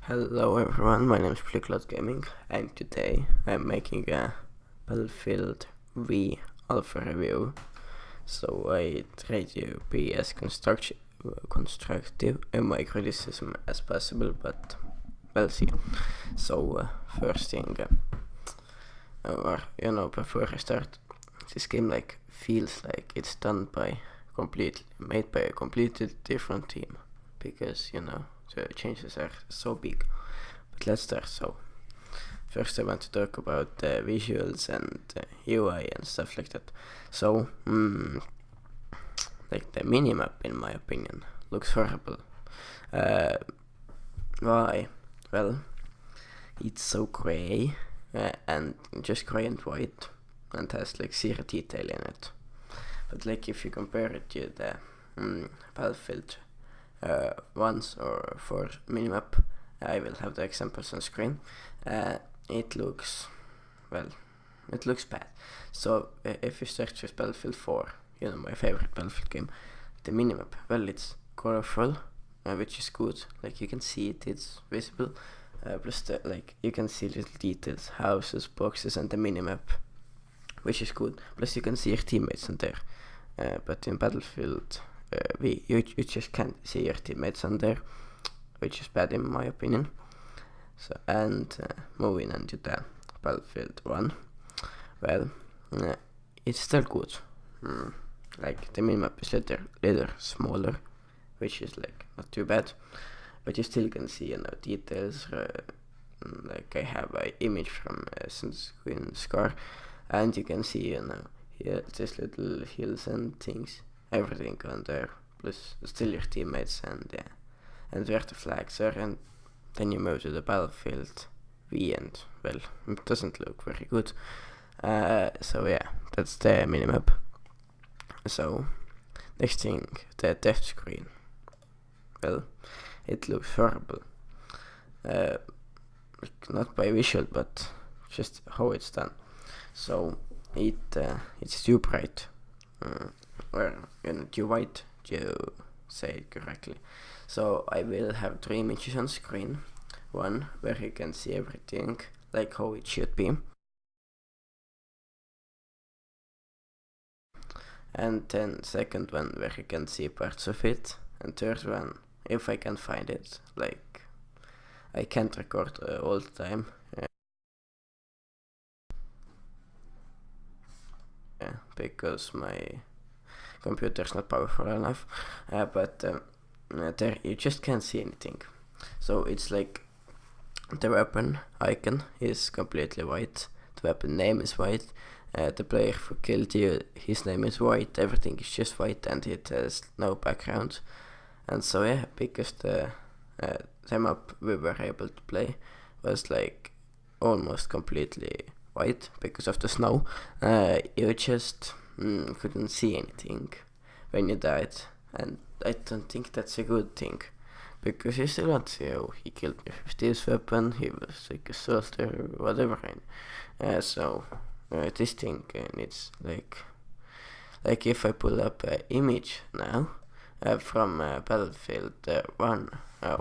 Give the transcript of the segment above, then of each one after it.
Hello everyone, my name is BlueClout Gaming, and today I'm making a Battlefield V Alpha review. So I try to be as constructive in my criticism as possible, but we'll see. So first thing, before I start, this game feels like it's done by made by a completely different team, because the changes are so big. But let's start. So first I want to talk about the visuals and UI and stuff like that. So the minimap, in my opinion, looks horrible. Why? Well, it's so grey and just grey and white, and has zero detail in it. But if you compare it to the Battlefield 1 or 4 minimap, I will have the examples on screen. It looks bad. So if you search with Battlefield 4, my favorite Battlefield game, the minimap, well, it's colorful, which is good. You can see it's visible. Plus you can see little details, houses, boxes, and the minimap, which is good. Plus you can see your teammates on there. But in Battlefield you just can't see your teammates on there, which is bad in my opinion. So moving on to the Battlefield 1, well, it's still good. The minimap is little smaller, which is not too bad, but you still can see details. I have an image from Queen Scar, and you can see just little hills and things, everything on there, plus still your teammates and where the flags are. And then you move to the Battlefield V, and well, it doesn't look very good. So yeah, that's the minimap. So next thing, the death screen. Well, it looks horrible. Not by visual, but just how it's done. So it's too bright, or too white, to say it correctly. So I will have 3 images on screen. One where you can see everything how it should be, and then second one where you can see parts of it, and third one, if I can find it, I can't record all the time. Because my computer is not powerful enough, but there you just can't see anything. So it's the weapon icon is completely white, the weapon name is white, the player who killed you, his name is white, everything is just white, and it has no background. And so yeah, because the map we were able to play was almost completely white because of the snow, you just couldn't see anything when you died, and I don't think that's a good thing, because you still want to see, oh, he killed me with this weapon, he was a soldier, whatever. So this thing needs if I pull up an image now from Battlefield 1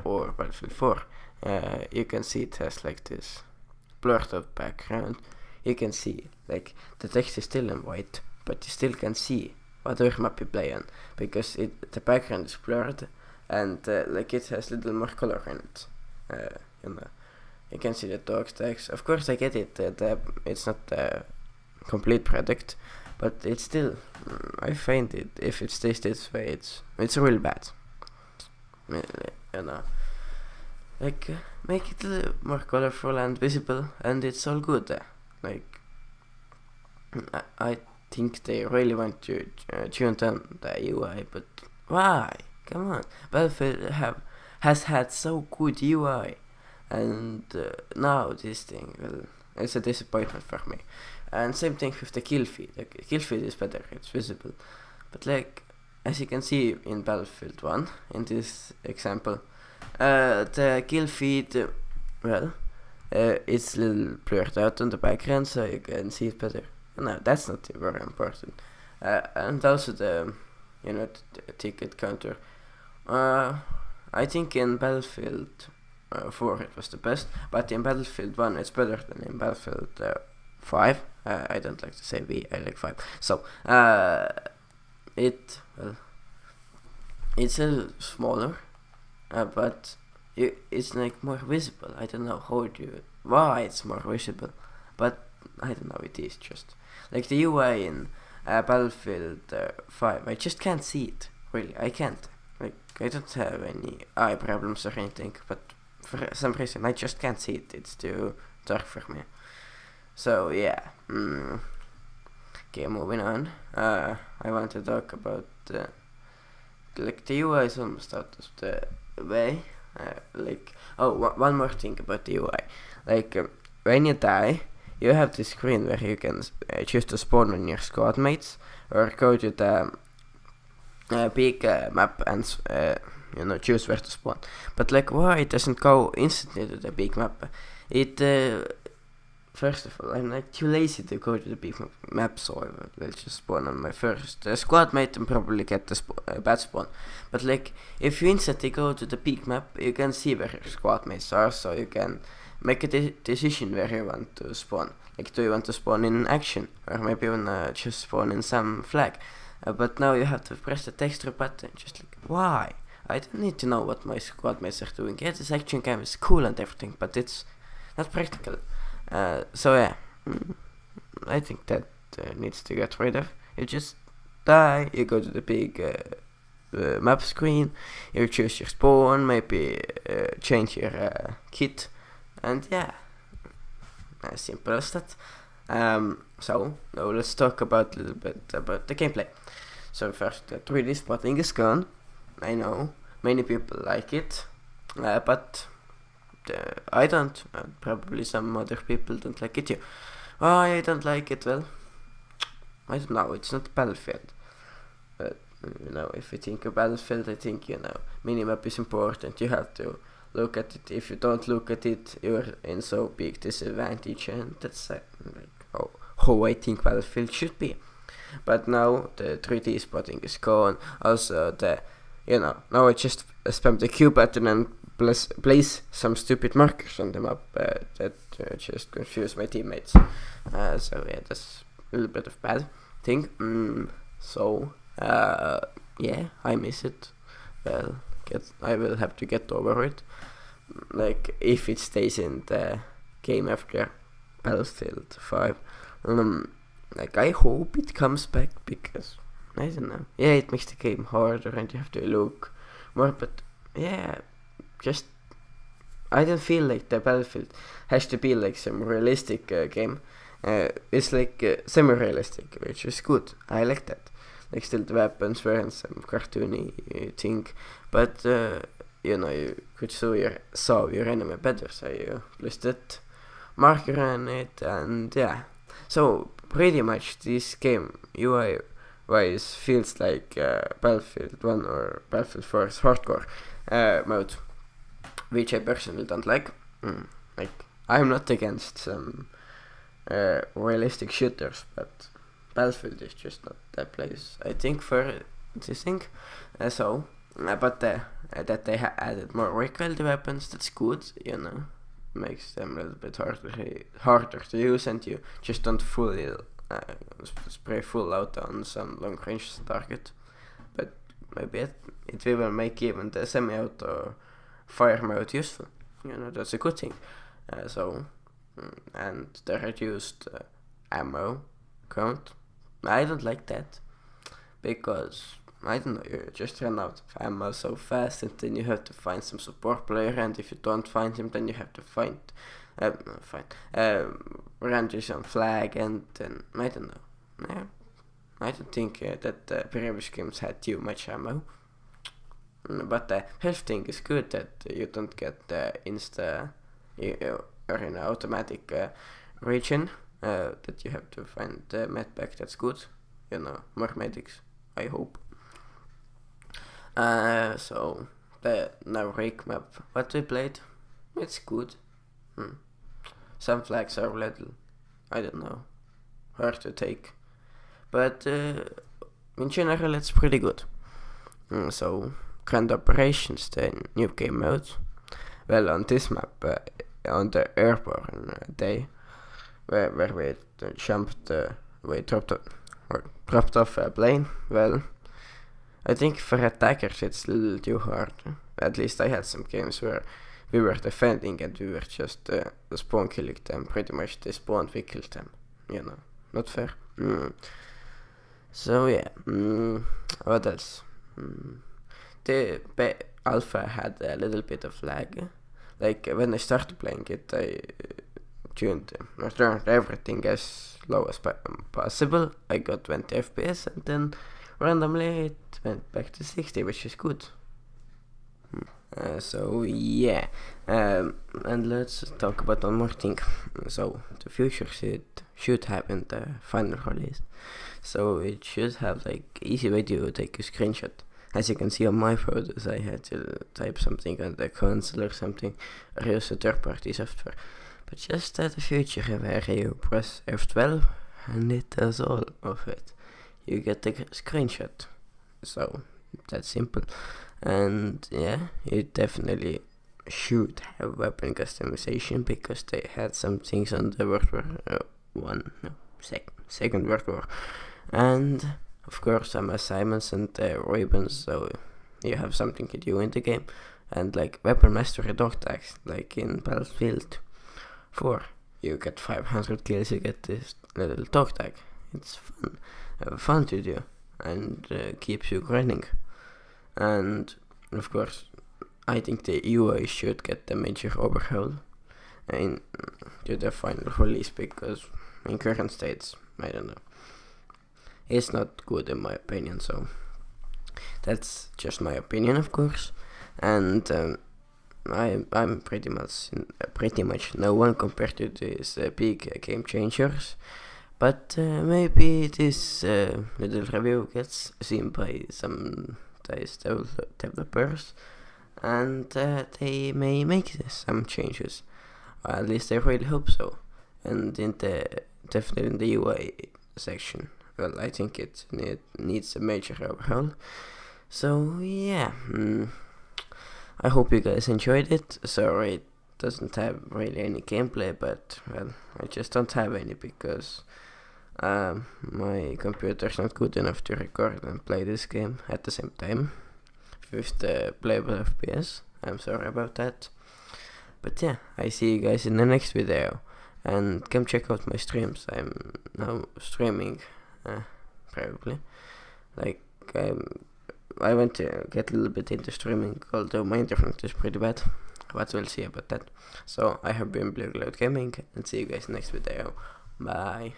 or Battlefield 4, you can see it has this blurred out background. You can see the text is still in white, but you still can see whatever map you play on, because the background is blurred, and it has little more color in it. You can see the dog tags. Of course, I get it. It's not a complete product, but it's still. I find it, if it stays this way, it's real bad. Make it a little more colorful and visible, and it's all good. I think they really want to tune down the UI, but why? Come on, Battlefield has had so good UI, and now this thing, well, it's a disappointment for me. And same thing with the kill feed. The kill feed is better, it's visible, but as you can see in Battlefield 1, in this example, the kill feed, well, it's a little blurred out on the background, so you can see it better. No, that's not very important. And also the ticket counter. I think in Battlefield 4 it was the best, but in Battlefield 1 it's better than in Battlefield 5. I don't like to say V, I like 5. So it's a little smaller, but it's like more visible. I don't know why it's more visible, but I don't know, it is just like the UI in Battlefield 5. I just can't see it, really. I can't. Like, I don't have any eye problems or anything, but for some reason I just can't see it. It's too dark for me. So yeah. Okay, moving on. I want to talk about like the UI is almost out of the way. One more thing about the UI. Like when you die, you have this screen where you can choose to spawn on your squad mates or go to the big map and choose where to spawn. But like, why it doesn't go instantly to the big map? It first of all, I'm like too lazy to go to the big map, so I will just spawn on my first squad mate and probably get the bad spawn. But like, if you instantly go to the big map, you can see where your squad mates are, so you can make a decision where you want to spawn. Like, do you want to spawn in action, or maybe you wanna just spawn in some flag? But now you have to press the texture button. Just like, why? I don't need to know what my squad mates are doing. Yeah, this action game is cool and everything, but it's not practical. So yeah, I think that needs to get rid of. You just die, you go to the big map screen, you choose your spawn, maybe change your kit, and yeah, as simple as that. So now let's talk about a little bit about the gameplay. So first, 3D spotting is gone. I know many people like it, but I don't. Probably some other people don't like it too. Why I don't like it? Well, I don't know. It's not Battlefield. But if you think of Battlefield, I think minimap is important. You have to look at it. If you don't look at it, you're in so big disadvantage, and that's how I think Battlefield should be. But now the 3D spotting is gone. Also now I just spam the Q button and place some stupid markers on the map that just confuse my teammates. So yeah, that's a little bit of bad thing. Yeah, I miss it. Well, I will have to get over it. Like, if it stays in the game after Battlefield 5, like, I hope it comes back, because I don't know. Yeah, it makes the game harder and you have to look more, but yeah, just I don't feel like the Battlefield has to be like some realistic game. It's like semi-realistic, which is good. I like that. Like, still the weapons were in some cartoony thing, but you could saw your enemy better, so you placed that marker on it, and yeah. So pretty much this game UI wise feels like Battlefield 1 or Battlefield 4's hardcore mode, which I personally don't like. Like, I'm not against some realistic shooters, but Battlefield is just not that place, I think, for this thing. But that they added more recoil to weapons, that's good, makes them a little bit harder to use, and you just don't fully spray full out on some long range target. But maybe it will make even the semi-auto fire mode useful. That's a good thing. And the reduced ammo count, I don't like that, because I don't know, you just run out of ammo so fast, and then you have to find some support player, and if you don't find him, then you have to run to some flag, and then I don't know. Yeah, I don't think that previous games had too much ammo. But the health thing is good, that you don't get or in automatic region, that you have to find the medpack. That's good. More medics, I hope. So the now rake map, what we played, it's good. Some flags are a little, I don't know, hard to take, but in general it's pretty good. So Grand Operations, the new game mode, Well, on this map, on the airborne day, where we dropped off a plane. Well, I think for attackers it's a little too hard. At least I had some games where we were defending and we were just spawn killing them. Pretty much they spawned, we killed them. Not fair. So yeah, what else? The alpha had a little bit of lag. Like when I started playing it, I turned everything as low as possible. I got 20 FPS and then randomly it went back to 60, which is good. So yeah, and let's talk about one more thing. So the future should have in the final release. So it should have like easy way to take a screenshot. As you can see on my photos, I had to type something on the console or something, or use a third-party software. But just at the future where you press F12 and it does all of it, you get the screenshot. So that's simple. And yeah, you definitely should have weapon customization because they had some things on the Second World War. And of course some assignments and ribbons, so you have something to do in the game. And like weapon mastery dog tags, like in Battlefield 4, you get 500 kills, you get this little dog tag. It's fun to do and keeps you grinding. And of course I think the UI should get a major overhaul to the final release, because in current states, I don't know, it's not good in my opinion. So that's just my opinion, of course. And I'm pretty much no one compared to these big game changers. But maybe this little review gets seen by some developers, and they may make some changes. Or at least I really hope so. And definitely in the UI section, well, I think it needs a major overhaul. So yeah, I hope you guys enjoyed it. Sorry it doesn't have really any gameplay, but well, I just don't have any because my computer's not good enough to record and play this game at the same time with the playable FPS. I'm sorry about that. But yeah, I see you guys in the next video, and come check out my streams. I'm now streaming, probably. Like I want to get a little bit into streaming, although my internet is pretty bad. But we'll see about that. So I have been BlueClout Gaming, and see you guys next video. Bye.